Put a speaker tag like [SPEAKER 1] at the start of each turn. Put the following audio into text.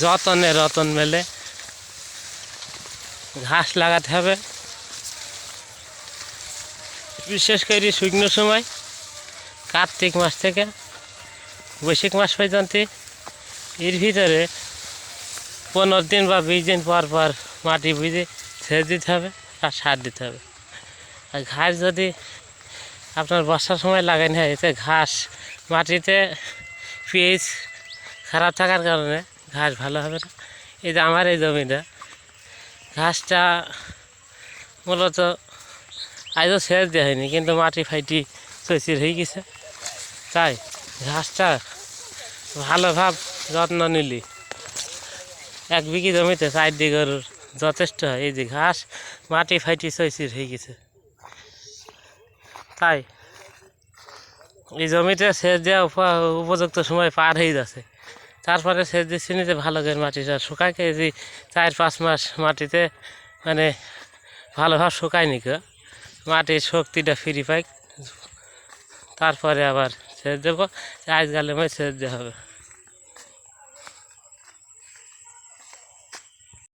[SPEAKER 1] যতনে রতন মেলে। ঘাস লাগাতে হবে, বিশেষ করে শুকনো সময় কার্তিক মাস থেকে বৈশাখ মাস পর্যন্ত। এর ভিতরে 15 দিন বা 20 দিন পর পর মাটি বুঝে ছেড়ে দিতে হবে আর সার দিতে হবে। আর ঘাস যদি আপনার বর্ষার সময় লাগান হয়, এতে ঘাস মাটিতে পিএইচ খারাপ থাকার কারণে ঘাস ভালো হবে না। এই যে আমার এই জমিটা, ঘাসটা মূলত আজও সেচ দেওয়া হয়নি, কিন্তু মাটি ফাইটি চৈচির হয়ে গেছে। তাই ঘাসটা ভালোভাবে যত্ন নিলি 1 বিঘি জমিতে 4 গরুর যথেষ্ট হয়। এই যে ঘাস মাটি ফাইটি চৈচির হয়ে গেছে, তাই এই জমিতে সেচ দেওয়া উপযুক্ত সময় পার হয়ে যাচ্ছে। তারপরে সেচ দিচ্ছি যে ভালো করে মাটিটা শুকায়, যে 4-5 মাস মাটিতে মানে ভালোভাবে শুকায় নি, মাটির শক্তিটা ফ্রি পাই। তারপরে আবার সেচ দেবো, আজকালে সেচ দেওয়া হবে।